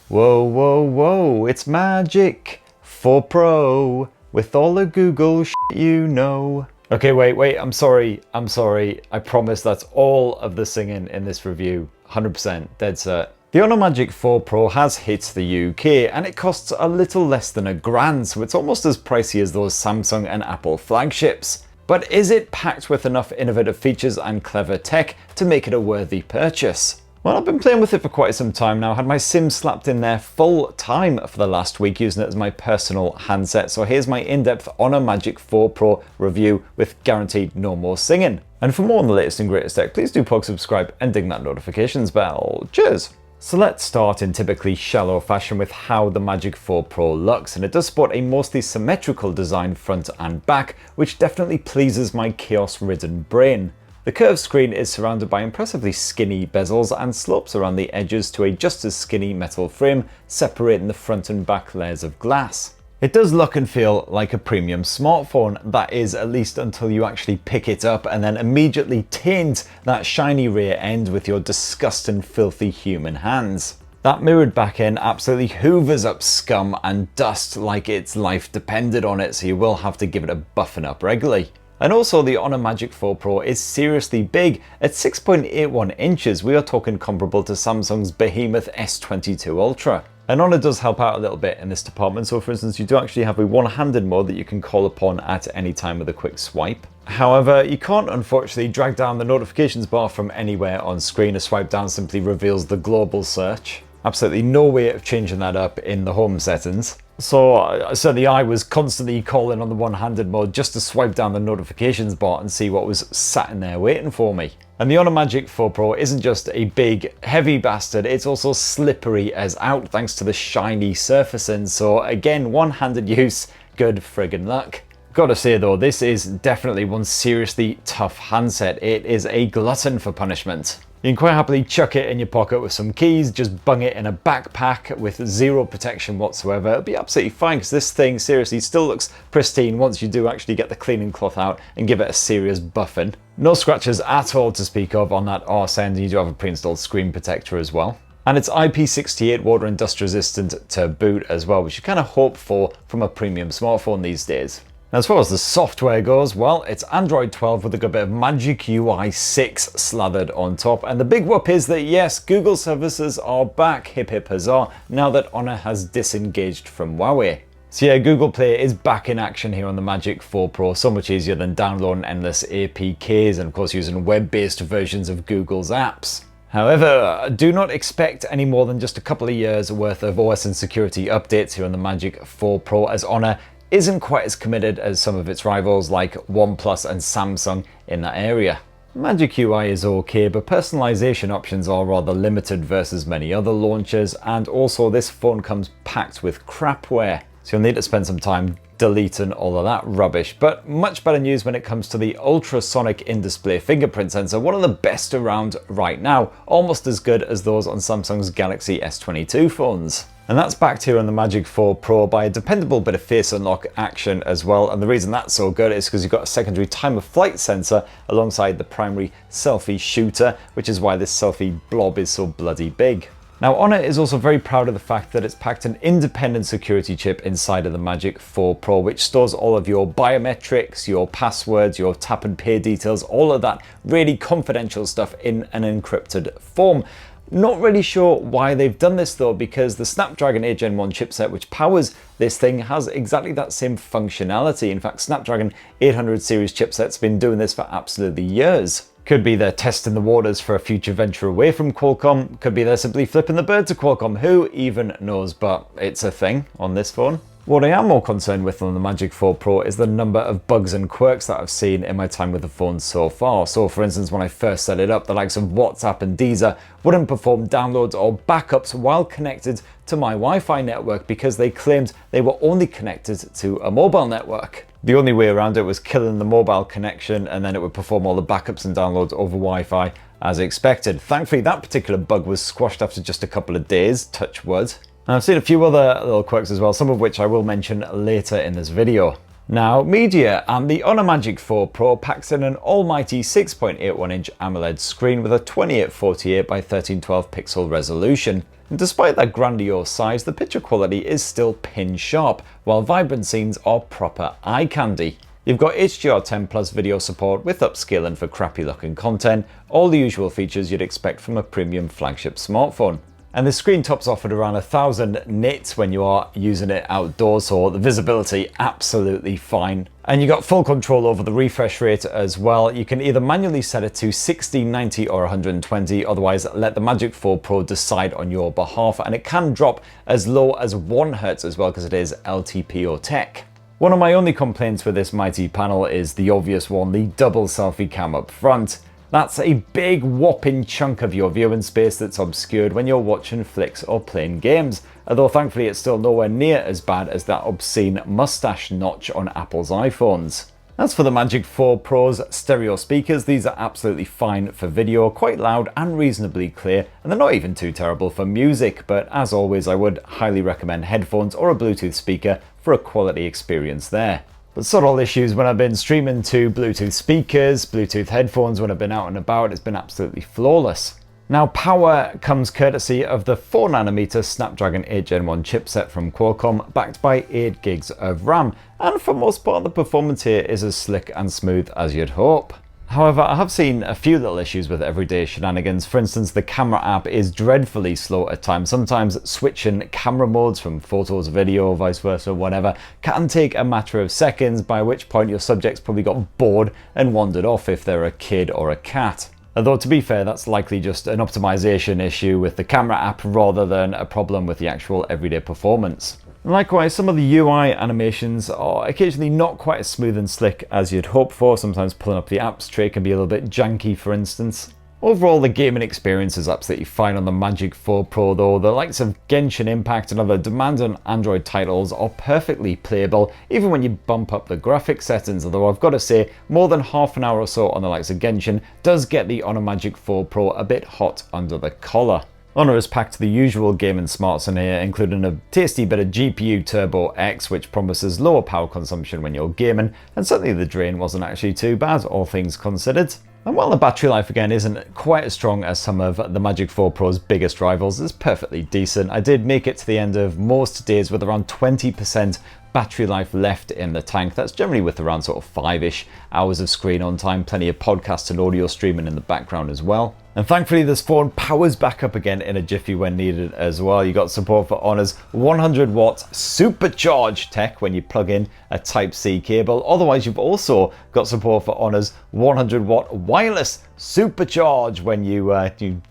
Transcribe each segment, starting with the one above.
Whoa, whoa, whoa, it's Magic 4 Pro with all the Google shit you know. Okay, wait, I'm sorry. I promise that's all of the singing in this review. 100%, dead set. The Honor Magic 4 Pro has hit the UK and it costs a little less than £1,000, so it's almost as pricey as those Samsung and Apple flagships. But is it packed with enough innovative features and clever tech to make it a worthy purchase? Well, I've been playing with it for quite some time now. I had my SIM slapped in there full time for the last week using it as my personal handset. So here's my in-depth Honor Magic 4 Pro review with guaranteed no more singing. And for more on the latest and greatest tech, please do plug subscribe and ding that notifications bell. Cheers! So let's start in typically shallow fashion with how the Magic 4 Pro looks, and it does sport a mostly symmetrical design front and back, which definitely pleases my chaos-ridden brain. The curved screen is surrounded by impressively skinny bezels and slopes around the edges to a just as skinny metal frame, separating the front and back layers of glass. It does look and feel like a premium smartphone, that is, at least until you actually pick it up and then immediately taint that shiny rear end with your disgusting, filthy human hands. That mirrored back end absolutely hoovers up scum and dust like its life depended on it, so you will have to give it a buffing up regularly. And also the Honor Magic 4 Pro is seriously big. At 6.81 inches, we are talking comparable to Samsung's behemoth S22 Ultra. And Honor does help out a little bit in this department. So for instance, you do actually have a one-handed mode that you can call upon at any time with a quick swipe. However, you can't unfortunately drag down the notifications bar from anywhere on screen. A swipe down simply reveals the global search. Absolutely no way of changing that up in the home settings. So certainly I was constantly calling on the one-handed mode just to swipe down the notifications bar and see what was sat in there waiting for me. And the Honor Magic 4 Pro isn't just a big, heavy bastard, it's also slippery as out thanks to the shiny surfacing. So again, one-handed use, good friggin' luck. Gotta say though, this is definitely one seriously tough handset. It is a glutton for punishment. You can quite happily chuck it in your pocket with some keys, just bung it in a backpack with zero protection whatsoever. It'll be absolutely fine because this thing seriously still looks pristine once you do actually get the cleaning cloth out and give it a serious buffing. No scratches at all to speak of on that arse end, and you do have a pre-installed screen protector as well. And it's IP68 water and dust resistant to boot as well, which you kind of hope for from a premium smartphone these days. Now, as far as the software goes, well, it's Android 12 with a good bit of Magic UI 6 slathered on top. And the big whoop is that yes, Google services are back, hip hip huzzah, now that Honor has disengaged from Huawei. So yeah, Google Play is back in action here on the Magic 4 Pro, so much easier than downloading endless APKs and of course using web-based versions of Google's apps. However, do not expect any more than just a couple of years worth of OS and security updates here on the Magic 4 Pro, as Honor isn't quite as committed as some of its rivals like OnePlus and Samsung in that area. Magic UI is okay, but personalization options are rather limited versus many other launchers, and also this phone comes packed with crapware, so you'll need to spend some time deleting all of that rubbish. But much better news when it comes to the ultrasonic in-display fingerprint sensor, one of the best around right now, almost as good as those on Samsung's Galaxy S22 phones. And that's backed here on the Magic 4 Pro by a dependable bit of face unlock action as well. And the reason that's so good is because you've got a secondary time of flight sensor alongside the primary selfie shooter, which is why this selfie blob is so bloody big. Now, Honor is also very proud of the fact that it's packed an independent security chip inside of the Magic 4 Pro, which stores all of your biometrics, your passwords, your tap and pay details, all of that really confidential stuff in an encrypted form. Not really sure why they've done this though, because the Snapdragon 8 Gen 1 chipset which powers this thing has exactly that same functionality. In fact, Snapdragon 800 series chipset's been doing this for absolutely years. Could be they're testing the waters for a future venture away from Qualcomm, could be they're simply flipping the bird to Qualcomm, who even knows, but it's a thing on this phone. What I am more concerned with on the Magic 4 Pro is the number of bugs and quirks that I've seen in my time with the phone so far. So for instance, when I first set it up, the likes of WhatsApp and Deezer wouldn't perform downloads or backups while connected to my Wi-Fi network because they claimed they were only connected to a mobile network. The only way around it was killing the mobile connection, and then it would perform all the backups and downloads over Wi-Fi as expected. Thankfully, that particular bug was squashed after just a couple of days, touch wood. And I've seen a few other little quirks as well, some of which I will mention later in this video. Now, media, and the Honor Magic 4 Pro packs in an almighty 6.81 inch AMOLED screen with a 2848 by 1312 pixel resolution. And despite that grandiose size, the picture quality is still pin sharp, while vibrant scenes are proper eye candy. You've got HDR10 plus video support with upscaling for crappy looking content, all the usual features you'd expect from a premium flagship smartphone. And the screen tops off at around 1000 nits when you are using it outdoors, so the visibility absolutely fine. And you got full control over the refresh rate as well. You can either manually set it to 60, 90 or 120, otherwise let the Magic 4 Pro decide on your behalf, and it can drop as low as 1 Hz as well because it is LTPO tech. One of my only complaints with this mighty panel is the obvious one, the double selfie cam up front. That's a big whopping chunk of your viewing space that's obscured when you're watching flicks or playing games, although thankfully it's still nowhere near as bad as that obscene mustache notch on Apple's iPhones. As for the Magic 4 Pro's stereo speakers, these are absolutely fine for video, quite loud and reasonably clear, and they're not even too terrible for music, but as always I would highly recommend headphones or a Bluetooth speaker for a quality experience there. But subtle issues when I've been streaming to Bluetooth speakers, Bluetooth headphones when I've been out and about, it's been absolutely flawless. Now power comes courtesy of the 4nm Snapdragon 8 Gen 1 chipset from Qualcomm, backed by 8 gigs of RAM, and for most part the performance here is as slick and smooth as you'd hope. However, I have seen a few little issues with everyday shenanigans. For instance, the camera app is dreadfully slow at times. Sometimes switching camera modes from photos, video, vice versa, whatever, can take a matter of seconds, by which point your subjects probably got bored and wandered off if they're a kid or a cat. Although to be fair, that's likely just an optimization issue with the camera app rather than a problem with the actual everyday performance. Likewise, some of the UI animations are occasionally not quite as smooth and slick as you'd hope for. Sometimes pulling up the apps tray can be a little bit janky, for instance. Overall, the gaming experience is absolutely fine on the Magic 4 Pro though. The likes of Genshin Impact and other demanding Android titles are perfectly playable, even when you bump up the graphics settings, although I've got to say, more than half an hour or so on the likes of Genshin does get the Honor Magic 4 Pro a bit hot under the collar. Honor has packed the usual gaming smarts in here, including a tasty bit of GPU Turbo X, which promises lower power consumption when you're gaming, and certainly the drain wasn't actually too bad, all things considered. And while the battery life again isn't quite as strong as some of the Magic 4 Pro's biggest rivals, it's perfectly decent. I did make it to the end of most days with around 20% battery life left in the tank. That's generally with around sort of 5-ish hours of screen on time, plenty of podcast and audio streaming in the background as well. And thankfully this phone powers back up again in a jiffy when needed as well. You got support for Honor's 100 watt supercharge tech when you plug in a Type-C cable. Otherwise you've also got support for Honor's 100 watt wireless supercharge when you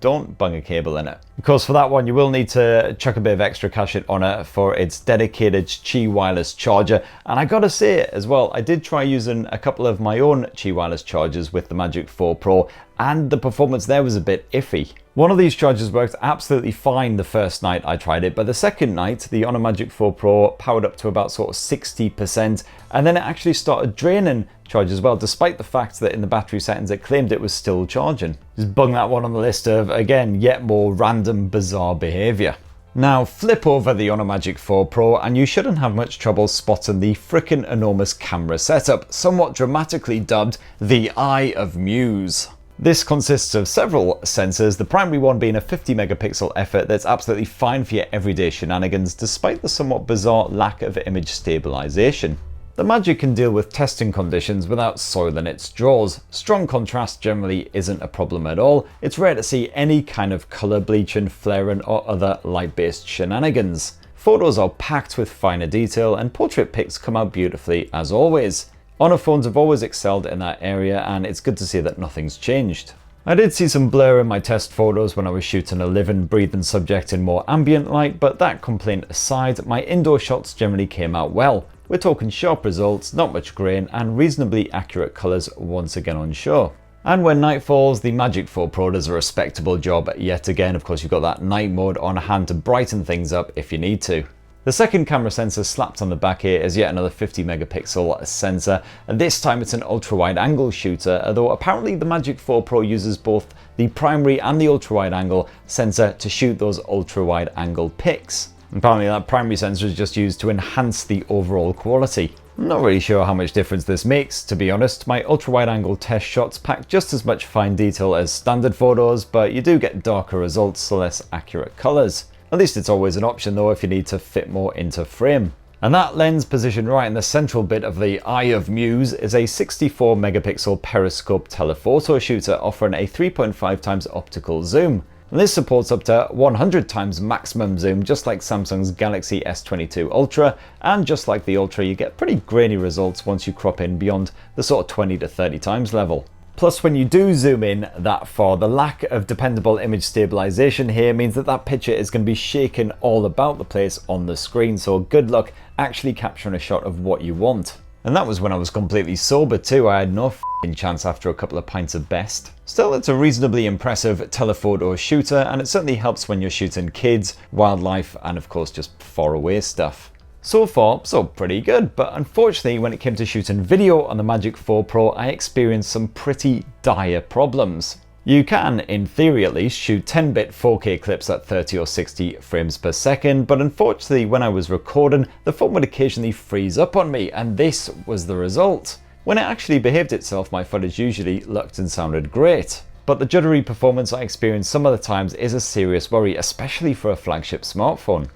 don't bung a cable in it. Of course, for that one you will need to chuck a bit of extra cash at Honor for its dedicated Qi wireless charger. And I gotta say as well, I did try using a couple of my own Qi wireless chargers with the Magic 4 Pro, and the performance there was a bit iffy. One of these chargers worked absolutely fine the first night I tried it, but the second night the Honor Magic 4 Pro powered up to about sort of 60%, and then it actually started draining charge as well, despite the fact that in the battery settings it claimed it was still charging. Just bung that one on the list of, again, yet more random bizarre behaviour. Now flip over the Honor Magic 4 Pro and you shouldn't have much trouble spotting the frickin' enormous camera setup, somewhat dramatically dubbed the Eye of Muse. This consists of several sensors, the primary one being a 50 megapixel effort that's absolutely fine for your everyday shenanigans despite the somewhat bizarre lack of image stabilization. The Magic can deal with testing conditions without soiling its drawers. Strong contrast generally isn't a problem at all. It's rare to see any kind of color bleaching, flaring or other light-based shenanigans. Photos are packed with finer detail and portrait pics come out beautifully as always. Honor phones have always excelled in that area and it's good to see that nothing's changed. I did see some blur in my test photos when I was shooting a living, breathing subject in more ambient light, but that complaint aside, my indoor shots generally came out well. We're talking sharp results, not much grain, and reasonably accurate colours once again on show. And when night falls, the Magic 4 Pro does a respectable job yet again. Of course, you've got that night mode on hand to brighten things up if you need to. The second camera sensor slapped on the back here is yet another 50 megapixel sensor, and this time it's an ultra-wide angle shooter, although apparently the Magic 4 Pro uses both the primary and the ultra-wide angle sensor to shoot those ultra-wide angle pics. Apparently that primary sensor is just used to enhance the overall quality. I'm not really sure how much difference this makes, to be honest. My ultra-wide angle test shots pack just as much fine detail as standard photos, but you do get darker results, so less accurate colours. At least it's always an option though if you need to fit more into frame. And that lens positioned right in the central bit of the Eye of Muse is a 64 megapixel periscope telephoto shooter offering a 3.5 times optical zoom. And this supports up to 100 times maximum zoom, just like Samsung's Galaxy S22 Ultra, and just like the Ultra you get pretty grainy results once you crop in beyond the sort of 20 to 30 times level. Plus, when you do zoom in that far, the lack of dependable image stabilization here means that that picture is going to be shaking all about the place on the screen, so good luck actually capturing a shot of what you want. And that was when I was completely sober too. I had no f***ing chance after a couple of pints of best. Still, it's a reasonably impressive telephoto shooter, and it certainly helps when you're shooting kids, wildlife, and of course just far away stuff. So far, so pretty good, but unfortunately when it came to shooting video on the Magic 4 Pro, I experienced some pretty dire problems. You can, in theory at least, shoot 10-bit 4K clips at 30 or 60 frames per second, but unfortunately when I was recording, the phone would occasionally freeze up on me, and this was the result. When it actually behaved itself, my footage usually looked and sounded great. But the juddery performance I experienced some of the times is a serious worry, especially for a flagship smartphone.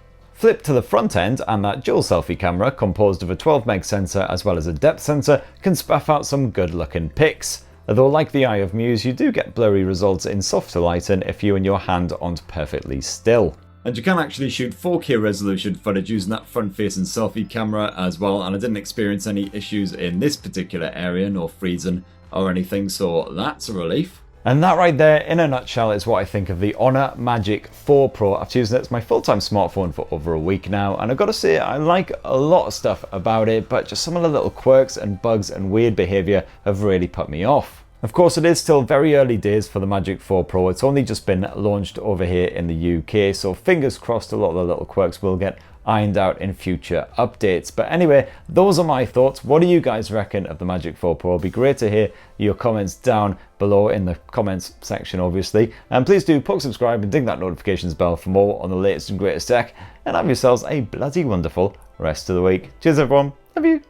Flip to the front end, and that dual selfie camera, composed of a 12 meg sensor as well as a depth sensor, can spaff out some good looking pics. Although like the Eye of Muse, you do get blurry results in softer lighting if you and your hand aren't perfectly still. And you can actually shoot 4K resolution footage using that front-facing selfie camera as well, and I didn't experience any issues in this particular area, no freezing or anything, so that's a relief. And that right there, in a nutshell, is what I think of the Honor Magic 4 Pro after using it as my full-time smartphone for over a week now. And I've got to say, I like a lot of stuff about it, but just some of the little quirks and bugs and weird behavior have really put me off. Of course, it is still very early days for the Magic 4 Pro. It's only just been launched over here in the UK, so fingers crossed a lot of the little quirks will get ironed out in future updates. But anyway, those are my thoughts. What do you guys reckon of the Magic 4 Pro? It'd be great to hear your comments down below in the comments section, obviously. And please do poke subscribe and ding that notifications bell for more on the latest and greatest tech. And have yourselves a bloody wonderful rest of the week. Cheers everyone. Love you.